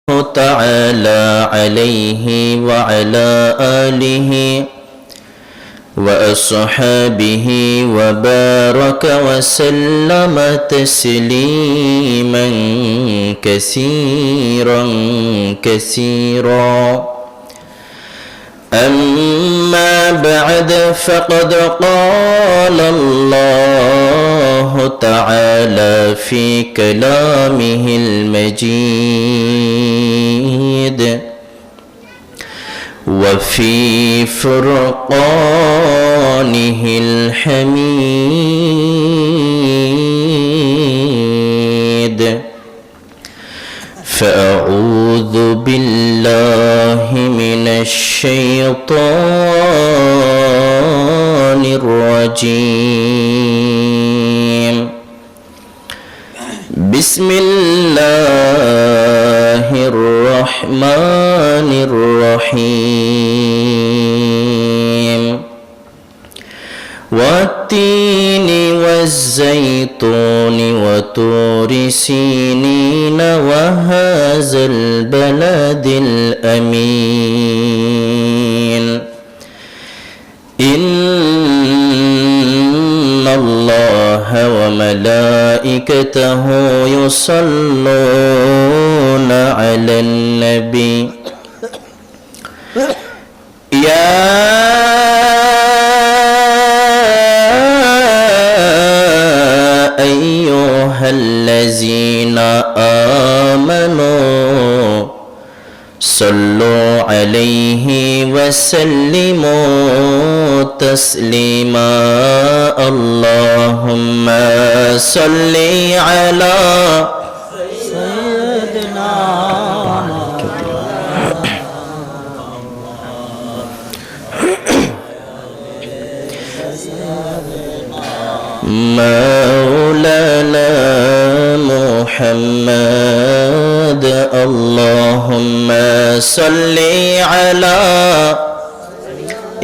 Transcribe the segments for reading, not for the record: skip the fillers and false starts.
تعالى عليه وعلى آله وأصحابه وبارك وسلم تسليما كثيرا كثيرا. أما بعد فقد قال الله تعالى في كلامه المجيد وفي فرقانه الحميد. فأعوذ بالله من الشيطان الرجيم. بسم الله الرحمن الرحيم. والتين والزيتون وطور سينين وهذا البلد الأمين. إن الله وملائكته يصلون على النبي يا أيها الذين آمنوا صلوا عليه وسلموا تسليما. اللهم صل على سيدنا مولانا محمد. اللهم صل على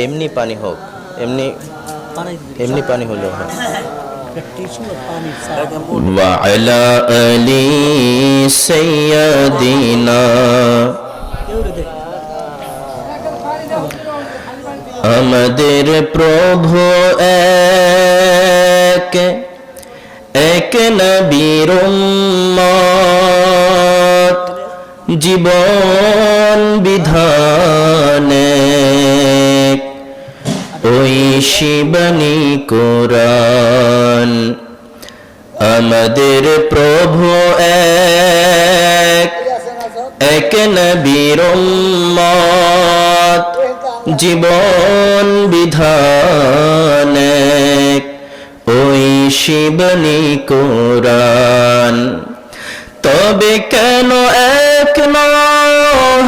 এমনি পানি হোক, এমনি পানি হলো وعلى آل سيدنا আমাদের প্রভু এক এক নবীর উম্মত জীবন বিধানে ওই শিবানী কোরআন। আমাদের প্রভু এক এক নবীর উম্মত জীবন বিধানে ওই শিবানী কোরআন। তবে কেন এক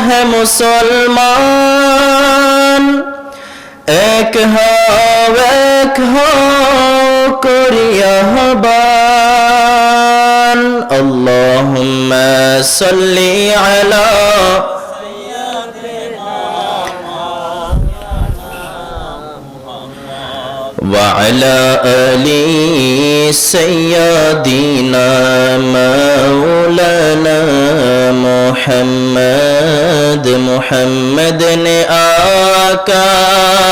হে মুসলমান, এক হও করিয়া আহ্বান। আল্লাহুম্মা সাল্লি আলা وعلى آل سيدنا مولانا محمد محمد آکار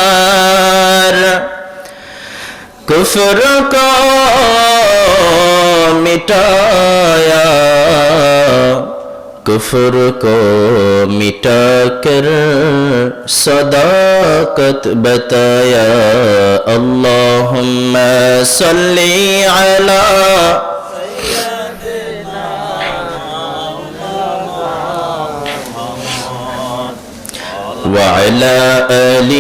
کفر کو مٹایا کفر کو مٹا کر صداقت بتایا. اللہم صلی علی وعلى آل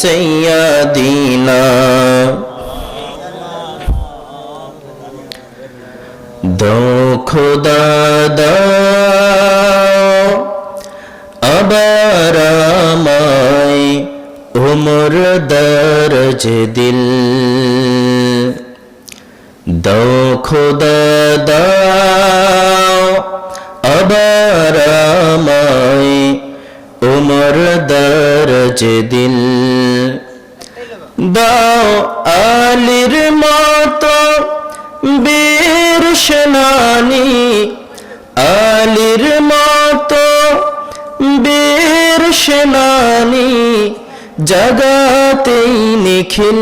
سيدنا. دو خدا দাও আবার আমায় উমর দরজ দিল। দাও খোদা দাও আবার আমায় উমর দরজ দিল। দাও আলীর মতো বীর সেনানী আলীর মতো সেনানি জাগাতেই নিখিল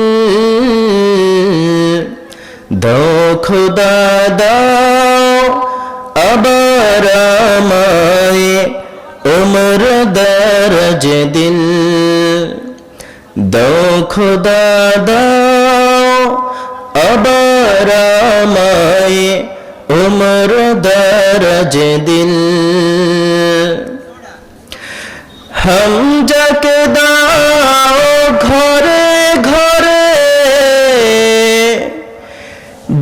দাও খোদা দাও আবার আমায় উমর দরজ দিল দাও খোদা দাও আবার আমায় উমর দরজ দিল হামজাকে দাও ঘরে ঘরে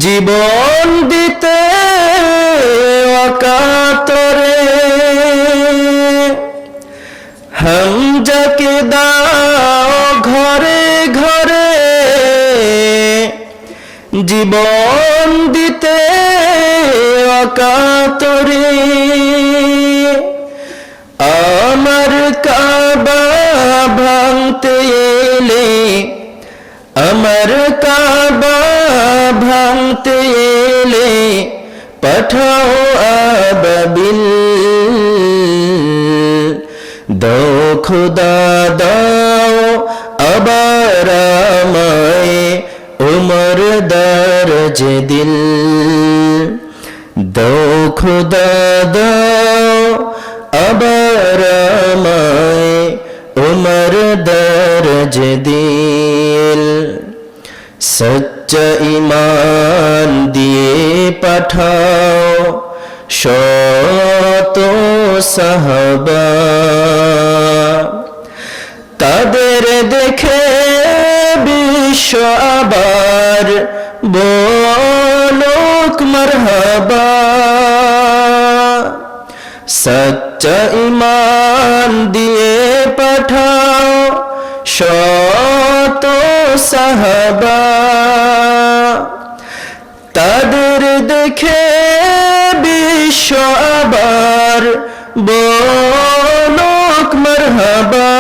জীবন দিতে অকাতরে হামজাকে দাও ঘরে ঘরে জীবন দিতে অকাতরে আমার কাবা ভাঙতে এলে আমার কাবা ভাঙতে এলে পাঠাও আবাবিল দাও খোদা দাও আবার আমায় উমর দরজ দিল দাও খোদা দাও আবার আমায় উমর দরজ দিল সচ্চা ঈমান দিয়ে পাঠাও শত সাহাবা তাদের দেখে বিশ্ব আবার বলুক মারহাবা সচ্চা ঈমান দিয়ে পাঠাও শত সাহাবা তাদের দেখে বিশ্ব আবার বলুক মারহাবা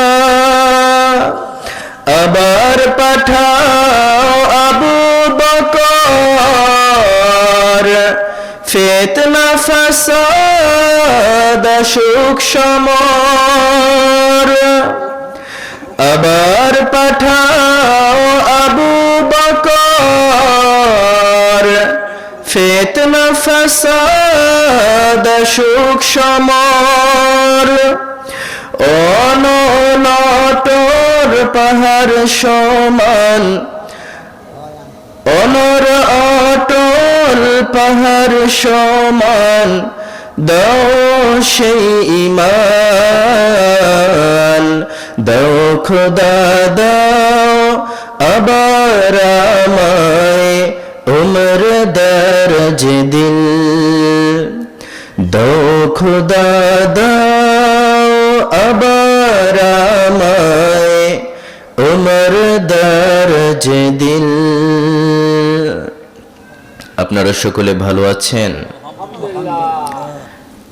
আবার পাঠাও আবু বকর ফিতনা ফাসাদ সুখ সমর আবার পাঠাও আবু বকর ফিতনা ফাসাদ সুখ সমর অনটর পাহাড় সমান অনর অটল পাহাড় সমান দাও সেই ঈমান দাও খোদা দাও আবার আমায় উমর দরজ দিল দাও খোদা দাও আবার আমায় উমর দরজ দিল আপনারা সকলে ভালো আছেন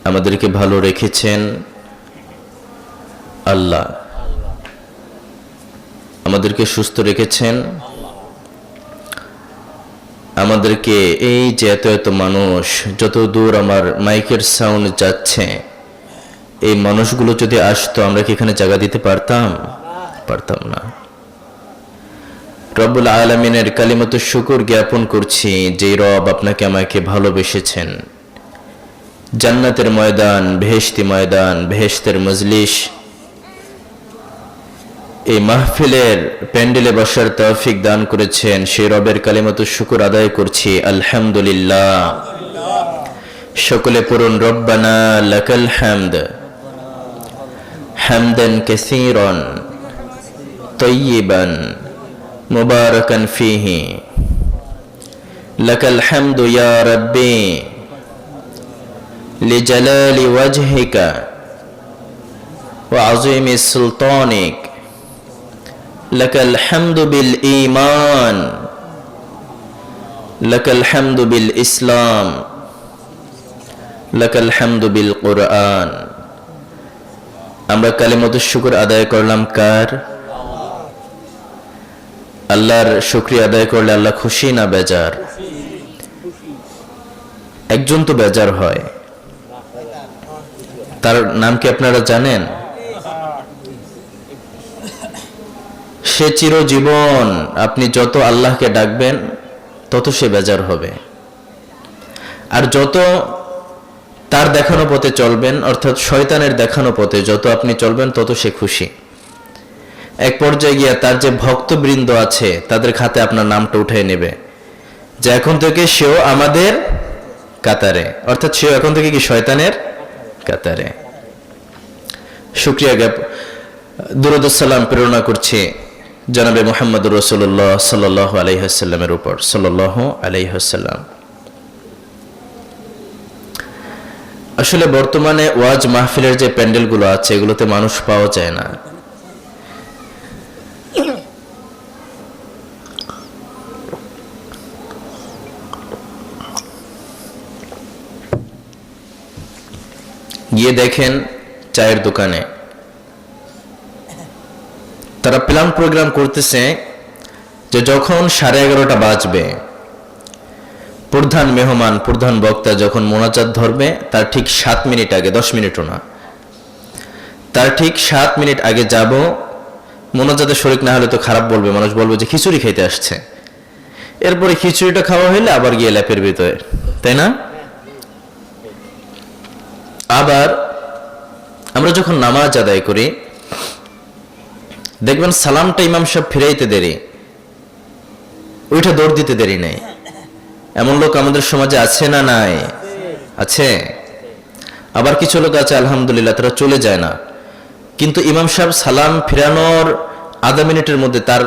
আমাদেরকে ভালো রেখেছেন আল্লাহ আমাদেরকে সুস্থ রেখেছেন আমাদেরকে এই যে এত এত মানুষ যত দূর আমার মাইকের সাউন্ড যাচ্ছে এই মানুষগুলো যদি আসতো আমরা কি এখানে জায়গা দিতে পারতাম না রব্বুল আলামিনের কালিমাত শুকর জ্ঞাপন করছি যে রব আপনাকে আমাকে ভালোবেসেছেন জান্নাতের ময়দান বেহেশতি ময়দান বেহেশতের মজলিস এই মাহফিলের প্যান্ডেলে বসার তৌফিক দান করেছেন সেই রবের কালিমাত শুকর আদায় করছি আলহামদুলিল্লাহ সকলে পড়ুন রব্বানা লাকাল হামদ হামদান কাসীরান তাইয়িবান মুবারাকান ফীহি লাকাল হামদু ইয়া রাব্বি লিজালালি ওয়াজহিকা ওয়া আযীমি সুলতানিক লাকাল হামদু বিল ঈমান লাকাল হামদু বিল ইসলাম লাকাল হামদু বিল কুরআন আমরা কালিমাতুশ শুকর আদায় করলাম কার আল্লাহর শুকরিয়া আদায় করলে আল্লাহ খুশি না বেজার একজন তো বেজার হয় তার নাম কি আপনারা জানেন সে চিরজীবন আপনি যত আল্লাহকে ডাকবেন তত সে বেজার হবে, আর যত তার দেখানো পথে চলবেন, অর্থাৎ শয়তানের দেখানো পথে যত আপনি চলবেন তত সে খুশি। এক পর্যায়ে গিয়ে তার যে ভক্তবৃন্দ আছে তাদের খাতে আপনার নামটা উঠিয়ে নেবে, যে এখন থেকে সেও আমাদের কাতারে, অর্থাৎ সেও এখন থেকে কি শয়তানের কাতারে। শুকরিয়া দুরূদ সালাম প্রেরণা করছি জনাবে মুহাম্মদুর রাসূলুল্লাহ সাল্লাল্লাহু আলাইহি ওয়াসাল্লামের উপর, সাল্লাল্লাহু আলাইহি ওয়াসাল্লাম। আসলে বর্তমানে ওয়াজ মাহফিলের যে প্যান্ডেলগুলো আছে এগুলোতে মানুষ পাওয়া যায় না। গিয়ে দেখেন চায়ের দোকানে তারা প্ল্যান প্রোগ্রাম করতেছে যে যখন 11:30 বাজবে, প্রধান মেহমান প্রধান বক্তা যখন মোনাজাত ধরবে তার ঠিক 7 মিনিট আগে, 10 মিনিটও না, তার ঠিক 7 মিনিট আগে যাব। মোনাজাতে শরীক না হলে তো খারাপ বলবে, মানুষ বলবে যে খিচুড়ি খাইতে আসছে। এরপরে খিচুড়িটা খাওয়া হইলে আবার গিয়ে ল্যাপের ভিতরে, তাই না? আবার আমরা যখন নামাজ আদায় করি দেখবেন সালামটা ইমাম সাহেব ফিরাইতে দেরি, ওইটা দৌড় দিতে দেরি নেই। এমন লোক আমাদের সমাজে আছে না নাই? আছে। আবার কিছু লোক আছে আলহামদুলিল্লাহ তারা চলে যায় না, কিন্তু ইমাম সাহেব সালাম ফিরানোর আধা মিনিটের মধ্যে তার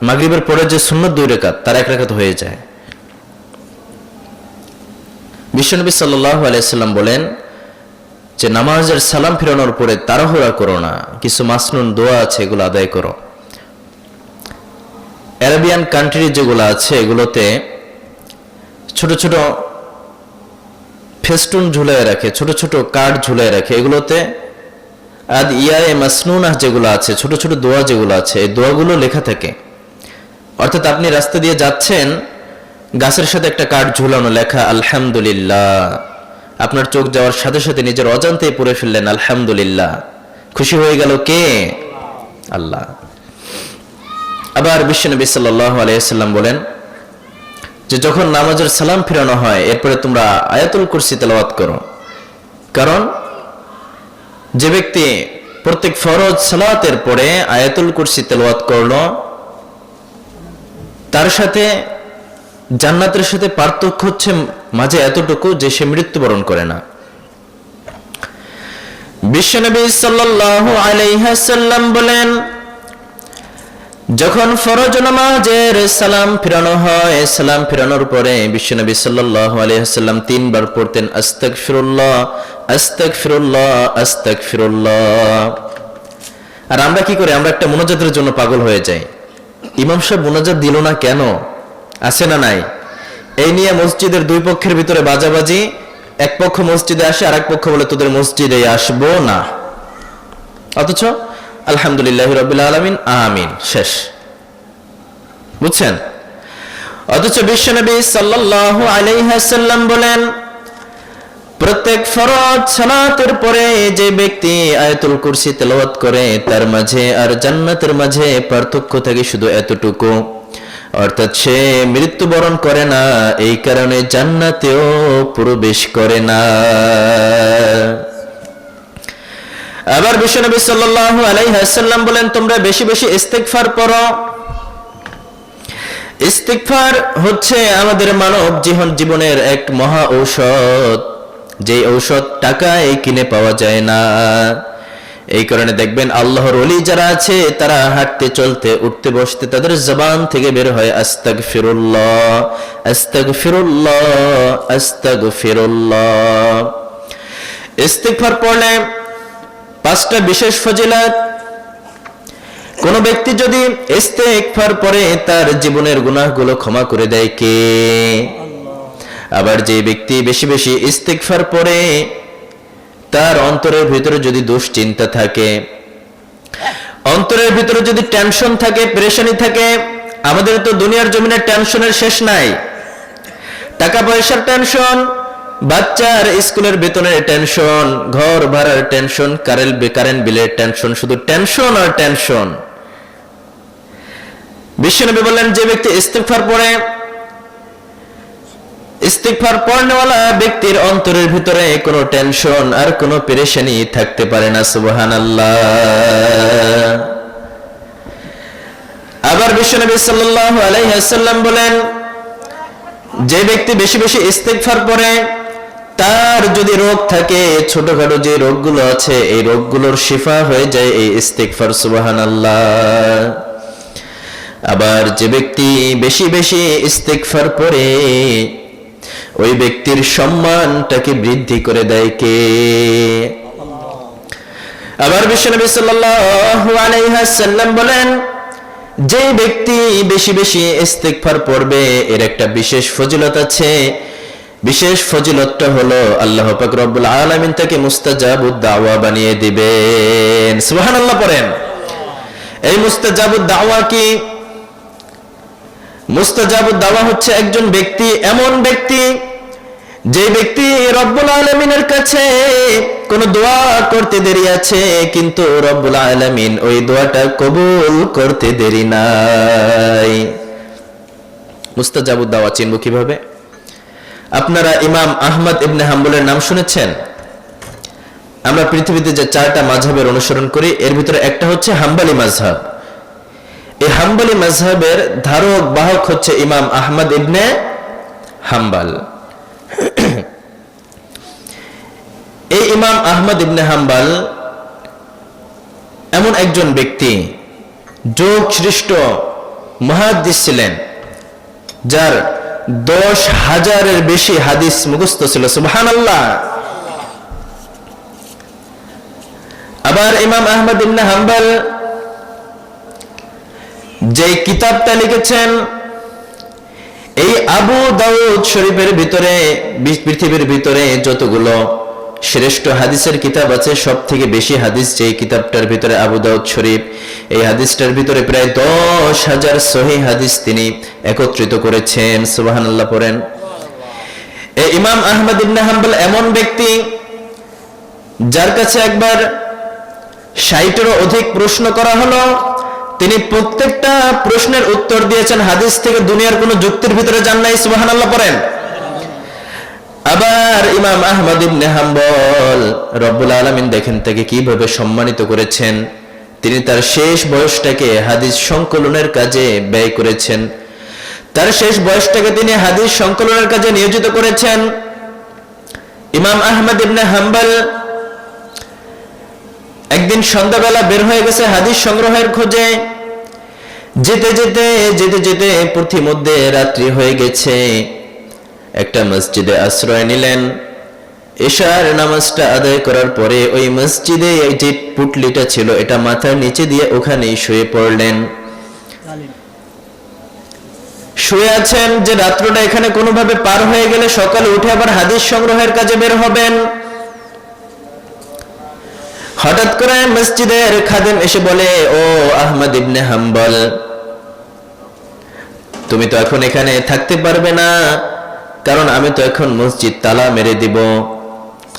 মাগরিবের পরে যে সুন্নত 2 রাকাত তার 1 রাকাত হয়ে যায়। বিশ্বনবী সাল্লাল্লাহু আলাইহি ওয়াসাল্লাম বলেন যে নামাজের সালাম ফিরানোর পরে তাড়াহুড়া করো না, কিছু মাসনুন দোয়া আছে এগুলো আদায় করো। আরবিয়ান কান্ট্রি যেগুলো আছে এগুলোতে ছোট ছোট ফেস্টুন ঝুলায় রাখে, ছোট ছোট কার্ড ঝুলায় রাখে, এগুলোতে ইয়ায়ে মাসনুনা যেগুলো আছে, ছোট ছোট দোয়া যেগুলো আছে, এই দোয়াগুলো লেখা থাকে। অর্থাৎ আপনি রাস্তা দিয়ে যাচ্ছেন, গাছের সাথে একটা কার্ড ঝুলানো, লেখা আলহামদুলিল্লাহ। আপনার চোখ যাওয়ার সাথে সাথে নিজের অজান্তেই পড়ে ফেললেন আলহামদুলিল্লাহ, খুশি হয়ে গেল কে? আল্লাহ। আবার বিশ্বনবী সাল্লাল্লাহু আলাইহি ওয়াসাল্লাম বলেন যে যখন নামাজের সালাম ফিরানো হয় এরপরে তোমরা আয়াতুল কুরসি তেলাওয়াত করো, কারণ যে ব্যক্তি প্রত্যেক ফরজ সালাতের পরে আয়াতুল কুরসি তেলাওয়াত করলো তার সাথে জান্নাতের সাথে পার্থক্য হচ্ছে মাঝে এতটুকু যে সে মৃত্যুবরণ করে না। বিশ্বনবী সাল্লাল্লাহু আলাইহি ওয়াসাল্লাম বলেন যখন ফরজ নামাজের সালাম ফিরানো হয়, সালাম ফিরানোর পরে বিশ্বনবী সাল্লাল্লাহু আলাইহি ওয়াসাল্লাম 3 বার পড়তেন আস্তাগফিরুল্লাহ আস্তাগফিরুল্লাহ আস্তাগফিরুল্লাহ। আর আমরা কি করি? আমরা একটা মুনাজাতের জন্য পাগল হয়ে যাই। ইমাম সাহেব মুনাজাত দিল না কেন? আছে না নাই? এই নিয়ে মসজিদের 2 পক্ষের ভিতরে বাজাবাজি। এক পক্ষ মসজিদে আসে, আরেক পক্ষ বলে তোদের মসজিদে আসবো না। অথচ আলহামদুলিল্লাহি রাব্বিল আলামিন আমিন, শেষ। বুঝছেন? অথচ বিশ্বনবী সাল্লাল্লাহু আলাইহি ওয়াসাল্লাম বলেন প্রত্যেক ফরজ সালাতের পরে যে ব্যক্তি আয়াতুল কুরসি তেলাওয়াত করে তার মাঝে আর জান্নাতের মাঝে পার্থক্য থাকে শুধু এতটুকু, অর্থাৎ সে মৃত্যুবরণ করে না, এই কারণে জান্নাতেও প্রবেশ করে না। আবার বিশ্বনবী সাল্লাল্লাহু আলাইহি ওয়াসাল্লাম বলেন তোমরা বেশি বেশি ইস্তিগফার পড়ো। ইস্তিগফার হচ্ছে আমাদের মানব জীবনের এক মহা ঔষধ, যে ঔষধ টাকায় কিনে পাওয়া যায় না। এই কারণে দেখবেন আল্লাহর ওলি যারা আছে তারা হাঁটতে চলতে উঠতে বসতে তাদের জবান থেকে বের হয় আস্তাগফিরুল্লাহ আস্তাগফিরুল্লাহ আস্তাগফিরুল্লাহ। ইস্তিগফার পড়লে 5টা বিশেষ ফজিলত। কোন ব্যক্তি যদি ইস্তিগফার পড়ে তার জীবনের গুনাহগুলো ক্ষমা করে দেয় কে? আবার যে ব্যক্তি বেশি বেশি ইস্তিগফার পড়ে তার অন্তরের ভিতরে যদি দুশ্চিন্তা থাকে, অন্তরের ভিতরে যদি টেনশন থাকে, পেরেশানি থাকে, আমাদের তো দুনিয়ার জমিনের টেনশনের শেষ নাই। টাকা পয়সার টেনশন, বাচ্চার স্কুলের বেতনের টেনশন, ঘর ভাড়ার টেনশন, কারেন্ট বিলের টেনশন, শুধু টেনশন আর টেনশন। বিশ্বনবী বললেন, যে ব্যক্তি ইস্তিগফার পড়ে, ইস্তিগফার পড়নেওয়ালা ব্যক্তির অন্তরের ভিতরে কোনো টেনশন আর কোনো পেরেশানি থাকতে পারে না। সুবহানাল্লাহ। আবার বিশ্বনবী সাল্লাল্লাহু আলাইহি ওয়াসাল্লাম বলেন, যে ব্যক্তি বেশি বেশি ইস্তিগফার পড়ে, তার যদি রোগ থাকে, ছোটখাটো যে রোগগুলো আছে, এই রোগগুলোর শিফা হয়ে যায় এই ইস্তিগফার। সুবহানাল্লাহ। আবার যে ব্যক্তি বেশি বেশি ইস্তিগফার পড়ে, ওই ব্যক্তির সম্মানটাকে বৃদ্ধি করে দেয় কে? আবার বিশ্বনবী সাল্লাল্লাহু আলাইহি ওয়াসাল্লাম বলেন, যে ব্যক্তি বেশি বেশি ইস্তিগফার পড়বে, এর একটা বিশেষ ফজিলত আছে। বিশেষ ফজিলতটা হলো আল্লাহ পাক রব্বুল আলামিন তাকে মুস্তাজাবুদ দাওয়া বানিয়ে দিবেন। সুবহানাল্লাহ পড়েন। এই মুস্তাজাবুদ দাওয়া কি? মুস্তাজাবুদ দাওয়া হচ্ছে একজন ব্যক্তি, এমন ব্যক্তি যে ব্যক্তি রব্বুল আলামিনের কাছে কোন দোয়া করতে দেরি আছে, কিন্তু রব্বুল আলামিন ওই দোয়াটা কবুল করতে দেরি নাই। মুস্তাজাবুদ দাওয়া চিনব কিভাবে? আপনারা ইমাম আহমদ ইবনে হাম্বলের নাম শুনেছেন? আমরা পৃথিবীতে যে 4টা মাযহাবের অনুসরণ করি, এর ভিতরে একটা হচ্ছে হাম্বলি মাযহাব। এই হাম্বলি মাযহাবের ধারক বাহক হচ্ছে ইমাম আহমদ ইবনে হাম্বল। এই ইমাম আহমদ ইবনে হাম্বল এমন একজন ব্যক্তি, যোগ সৃষ্ট মুহাদ্দিস ছিলেন, যার 10,000-এর বেশি হাদিস মুখস্থ ছিল। সুবহানাল্লাহ। আবার ইমাম আহমদ ইবনে হাম্বল যে কিতাবটা লিখেছেন, এই আবু দাউদ শরীফের ভিতরে, পৃথিবীর ভিতরে যতগুলো শ্রেষ্ঠ হাদিসের কিতাব আছে, সব থেকে বেশি হাদিস যে কিতাবটার ভিতরে আবু দাউদ শরীফ, এই হাদিসটার ভিতরে প্রায় 10,000 সহিহ হাদিস তিনি একত্রিত করেছেন। সুবহানাল্লাহ পড়েন। এই ইমাম আহমদ ইবনে হাম্বল এমন ব্যক্তি, যার কাছে একবার 60-এরও অধিক প্রশ্ন করা হলো, তিনি প্রত্যেকটা প্রশ্নের উত্তর দিয়েছেন হাদিস থেকে, দুনিয়ার কোনো যুক্তির ভিতরে যান নাই। সুবহানাল্লাহ পড়েন। আবার ইমাম আহমদ ইবনে হাম্বল রব্বুল আলামিন দেখেন তাকে কিভাবে সম্মানিত করেছেন। তিনি তার শেষ বয়সটাকে হাদিস সংকলনের কাজে ব্যয় করেছেন। তার শেষ বয়সটাকে তিনি হাদিস সংকলনের কাজে নিয়োজিত করেছেন। ইমাম আহমদ ইবনে হাম্বল একদিন সন্ধ্যাবেলা বের হয়ে গেছে হাদিস সংগ্রহের খোঁজে। যেতে যেতে যেতে যেতে পথিমধ্যে রাত্রি হয়ে গেছে। একটা মসজিদে আশ্রয় নিলেন। এশার নামাজটা আদায় করার পরে ওই মসজিদে এই যে পুটলিটা ছিল, এটা মাথার নিচে দিয়ে ওখানেই শুয়ে পড়লেন। শুয়ে আছেন যে রাত্রটা এখানে কোনোভাবে পার হয়ে গেলে সকালে উঠে আবার হাদিস সংগ্রহের কাজে বের হবেন। হঠাৎ করে মসজিদের খাদেম এসে বলে, ও আহমদ ইবনে হাম্বল, তুমি তো এখন এখানে থাকতে পারবে না, কারণ আমি তো এখন মসজিদ তালা মেরে দিব।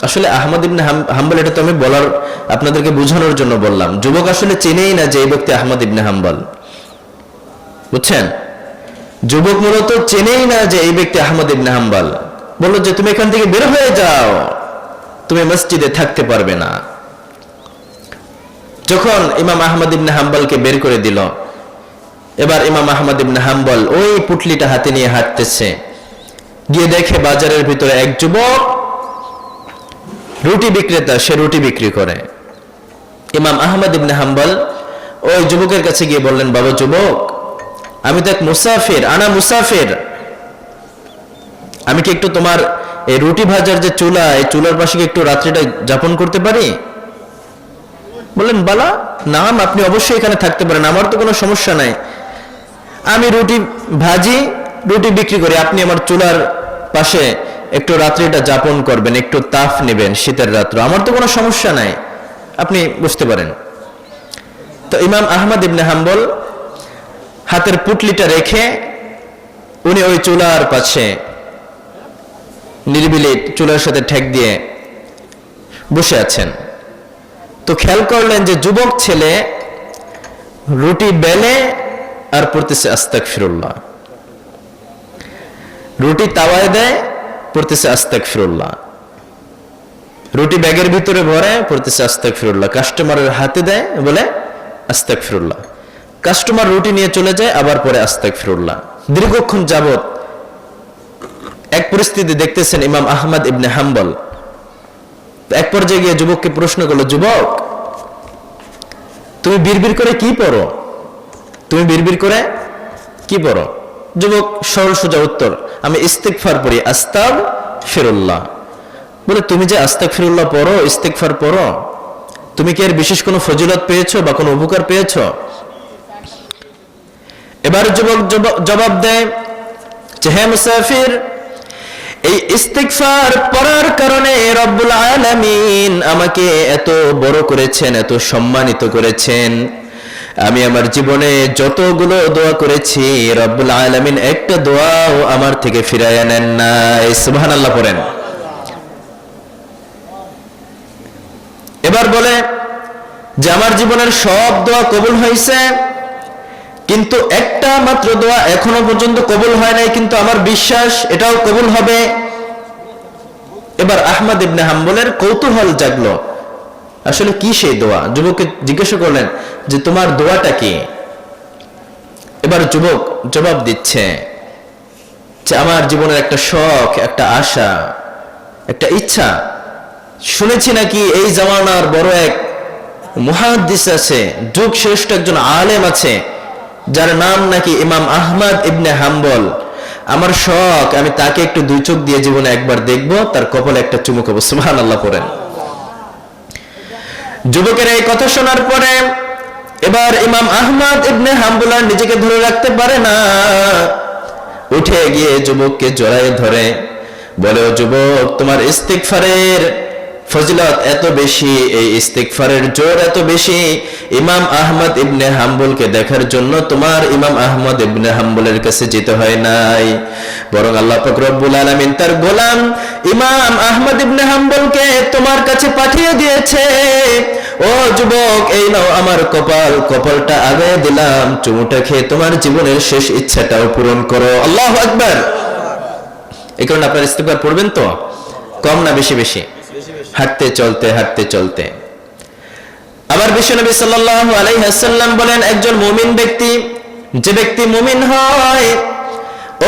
আসলে আহমদ ইবনে হাম্বল, এটা তো আমি বলার, আপনাদেরকে বোঝানোর জন্য বললাম। যুবক আসলে চেনেই না যে এই ব্যক্তি আহমদ ইবনে হাম্বল, বুঝছেন? যুবক মূলত চেনেই না যে এই ব্যক্তি আহমদ ইবনে হাম্বল। বলল যে তুমি এখান থেকে বের হয়ে যাও, তুমি মসজিদে থাকতে পারবে না। যখন ইমাম আহমদ ইবনে হাম্বলকে বের করে দিল, এবার ইমাম আহমদ ইবনে হাম্বল ওই পুটলিটা হাতে নিয়ে হাঁটতেছে। গিয়ে দেখে বাজারের ভিতরে এক যুবক রুটি বিক্রেতা, সে রুটি বিক্রি করে। ইমাম আহমদ ইবনে হাম্বল ওই যুবকের কাছে গিয়ে বললেন, বাবা যুবক, আমি তো এক মুসাফির, আনা মুসাফির, আমি কি একটু তোমার এই রুটি ভাজার যে চুলা, এই চুলার পাশে কি একটু রাত্রিটা যাপন করতে পারি? বললেন, বালা, নাম, আপনি অবশ্যই এখানে থাকতে পারেন, আমার তো কোনো সমস্যা নাই। আমি রুটি ভাজি, রুটি বিক্রি করি, আপনি আমার চুলার পাশে একটু রাত্রিটা যাপন করবেন, একটু তাপ নেবেন, শীতের রাত্র, আমার তো কোনো সমস্যা নাই, আপনি বুঝতে পারেন। তো ইমাম আহমদ ইবনে হাম্বল হাতের পুটলিটা রেখে উনি ওই চুলার পাশে নিরিবিলি চুলার সাথে ঠেক দিয়ে বসে আছেন। তো খেয়াল করলেন যে যুবক ছেলে রুটি বেলে আর পড়তেছে আস্তাগফিরুল্লাহ। রুটি তাওয়ায় দেয়, পড়তেছে আস্তাগফিরুল্লাহ। রুটি ব্যাগের ভিতরে ভরে, পড়তেছে আস্তাগফিরুল্লাহ। কাস্টমারের হাতে দেয়, বলে আস্তাগফিরুল্লাহ। কাস্টমার রুটি নিয়ে চলে যায়, আবার পরে আস্তাগফিরুল্লাহ। দীর্ঘক্ষণ যাবত এক পরিস্থিতি দেখতেছেন ইমাম আহমদ ইবনে হাম্বল। এক পর্যায়ে গিয়ে যুবককে প্রশ্ন করলো, যুবক তুমি বিড়বিড় করে কি পড়ো? তুমি বিড়বিড় করে কি পড়ো? যুবক সরল সোজা উত্তর, আমি ইস্তিগফার পড়ি, আস্তাগফিরুল্লাহ। বলে, তুমি যে আস্তাগফিরুল্লাহ পড়ো, ইস্তিগফার পড়ো, তুমি কি এর বিশেষ কোনো ফজিলত পেয়েছো বা কোনো উপকার পেয়েছো? এবার যুবক জবাব দেয় যে, হে মুসাফির, এই ইস্তিগফার পড়ার কারণে রব্বুল আলামিন আমাকে এত বড় করেছেন, এত সম্মানিত করেছেন। আমি আমার জীবনে যতগুলো দোয়া করেছি, রব্বুল আলামিন একটা দোয়াও আমার থেকে ফিরাইয়া নেন নাই। সুবহানাল্লাহ পড়েন। এবার বলে যে, আমার জীবনের সব দোয়া কবুল হয়েছে, কিন্তু একটা মাত্র দোয়া এখনো পর্যন্ত কবুল হয় নাই, কিন্তু আমার বিশ্বাস এটাও কবুল হবে। এবার আহমদ ইবনে হাম্বলের কৌতূহল জাগলো, আসলে কি সেই দোয়া? যুবককে জিজ্ঞাসা করলেন যে, তোমার দোয়াটা কি? এবার যুবক জবাব দিচ্ছে যে, আমার জীবনের একটা শখ, একটা আশা, একটা ইচ্ছা, শুনেছি নাকি এই জামানার বড় এক মুহাদ্দিস আছে, যুগ শ্রেষ্ঠ একজন আলেম আছে, যার নাম নাকি ইমাম আহমদ ইবনে হাম্বল। আমার শখ, আমি তাকে একটু দুই চোখ দিয়ে জীবনে একবার দেখবো, তার কপালে একটা চুমু খাবো। সুবহানাল্লাহ পড়েন। যুবকের এই কথা শোনার পরে এবার ইমাম আহমদ ইবনে হাম্বল আর নিজেকে ধরে রাখতে পারে না, উঠে গিয়ে যুবককে জড়ায় ধরে বলে, ও যুবক, তোমার ইস্তিগফারের ফজিলত এত বেশি, এই ইস্তিগফারের জোর এত বেশি, ইমাম আহমদ ইবনে হাম্বলকে দেখার জন্য তোমার ইমাম আহমদ ইবনে হাম্বলের কাছে যেতে হয় নাই, বরং আল্লাহ পাক রব্বুল আলামিন তার গোলাম ইমাম আহমদ ইবনে হাম্বলকে তোমার কাছে পাঠিয়ে দিয়েছে। ও যুবক, এই নাও আমার কপাল, কপালটা আগে দিলাম, চুমুটা খেয়ে তোমার জীবনের শেষ ইচ্ছাটাও পূরণ করো। আল্লাহু আকবার। এই কারণে আপনার ইস্তিগফার পড়বেন তো, কম না বেশি বেশি, হাঁটতে চলতে হাঁটতে চলতে। আবার বিশ্বনবী সাল্লাল্লাহু আলাইহি ওয়াসাল্লাম বলেন, একজন মুমিন ব্যক্তি, যে ব্যক্তি মুমিন হয়,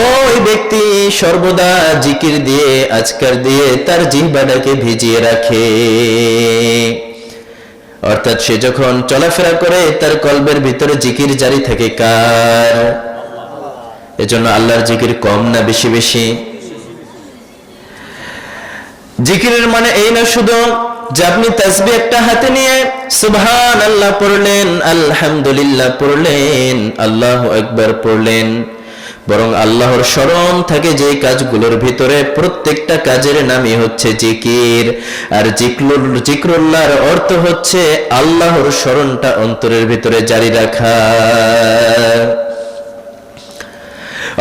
ওই ব্যক্তি সর্বদা জিকির দিয়ে, আজকার দিয়ে তার জিহ্বাটাকে ভিজিয়ে রাখে। অর্থাৎ সে যখন চলাফেরা করে, তার কলবের ভিতরে জিকির জারি থাকে কার? এজন্য আল্লাহর জিকির কম না বেশি বেশি? জিকিরের মানে এই না শুধু যে আপনি তাসবিহ একটা হাতে নিয়ে সুবহানাল্লাহ পড়লেন, আলহামদুলিল্লাহ পড়লেন, আল্লাহু আকবার পড়লেন, বরং আল্লাহর স্মরণ থাকে যে কাজগুলোর ভিতরে, প্রত্যেকটা কাজের নামই হচ্ছে জিকির। আর জিকরুল্লাহর অর্থ হচ্ছে আল্লাহর স্মরণটা অন্তরের ভিতরে জারি রাখা।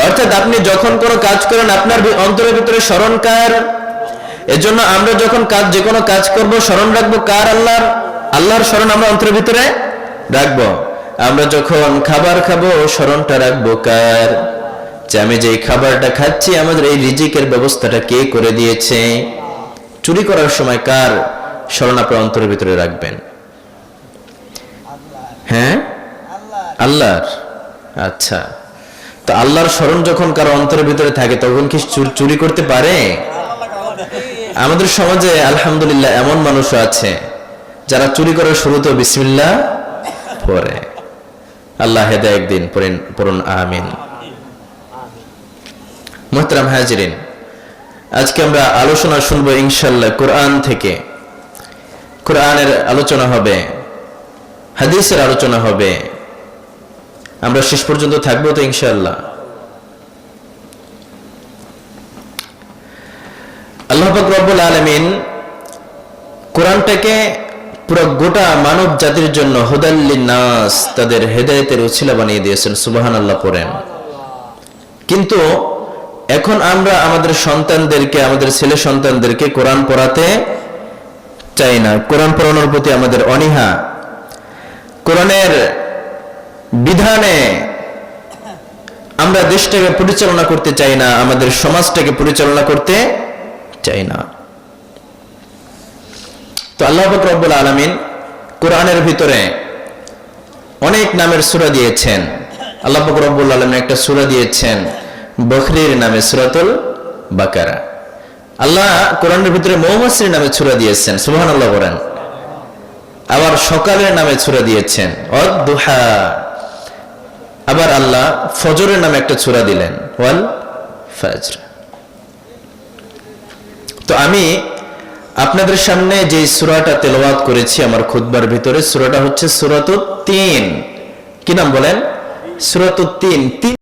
অর্থাৎ আপনি যখন কোনো কাজ করেন, আপনার অন্তরের ভিতরে স্মরণ কার? এজন্য আমরা যখন যে কোনো কাজ করব, স্মরণ রাখবো কার? আল্লাহর। আল্লাহর স্মরণ আমরা অন্তরের ভিতরে রাখবো। আমরা যখন খাবার খাবো, স্মরণটা রাখবো কার? যে আমি যে খাবারটা খাচ্ছি, আমাদের এই রিজিকের ব্যবস্থাটা কে করে দিয়েছে? চুরি করার সময় কার স্মরণ আপনার অন্তরের ভিতরে রাখবেন? হ্যাঁ, আল্লাহর। আচ্ছা, তো আল্লাহর স্মরণ যখন কারো অন্তরের ভিতরে থাকে, তখন কি চুরি করতে পারে? আমাদের সমাজে আলহামদুলিল্লাহ এমন মানুষও আছে যারা চুরি করার শুরুতেও বিসমিল্লাহ পড়ে। আল্লাহ হেদায়েত একদিন পড়ুন আমিন। মুহতারাম হাজিরিন, আজকে আমরা আলোচনা শুনবো ইনশাআল্লাহ কোরআন থেকে। কোরআনের আলোচনা হবে, হাদিসের আলোচনা হবে। আমরা শেষ পর্যন্ত থাকবো তো ইনশাআল্লাহ। আল্লাহ পাক রব্বুল আলামিন কোরআনটাকে পুরো গোটা মানব জাতির জন্য হুদাল লিন্নাস, তাদের হেদায়েতের উছিলা বানিয়ে দিয়েছেন। সুবহানাল্লাহ পড়েন। কিন্তু এখন আমরা আমাদের সন্তানদেরকে, আমাদের ছেলে সন্তানদেরকে কোরআন পড়াতে চাই না। কোরআন পড়ানোর প্রতি আমাদের অনীহা। কোরআনের বিধানে আমরা দেশটাকে পরিচালনা করতে চাই না, আমাদের সমাজটাকে পরিচালনা করতে চাই না। তো আল্লাহ পাক রব্বুল আলামিন কোরআনের ভিতরে অনেক নামের সূরা দিয়েছেন। আল্লাহ পাক রব্বুল আলামিন একটা সূরা দিয়েছেন বকরির নামে, সূরাতুল বাকারা। আল্লাহ কোরআনের ভিতরে মৌমাছির নামে সূরা দিয়েছেন, সুবহানাল্লাহ বলেন। আবার সকালের নামে সূরা দিয়েছেন অদ-দুহা। আবার আল্লাহ ফজরের নামে একটা সূরা দিলেন, ওয়াল ফাজর। তো আমি আপনাদের সামনে যে সূরাটা তেলাওয়াত করেছি আমার খুতবার ভিতরে, সূরাটা হচ্ছে সূরাতুত তিন। কি নাম বলেন? সূরাতুত তিন।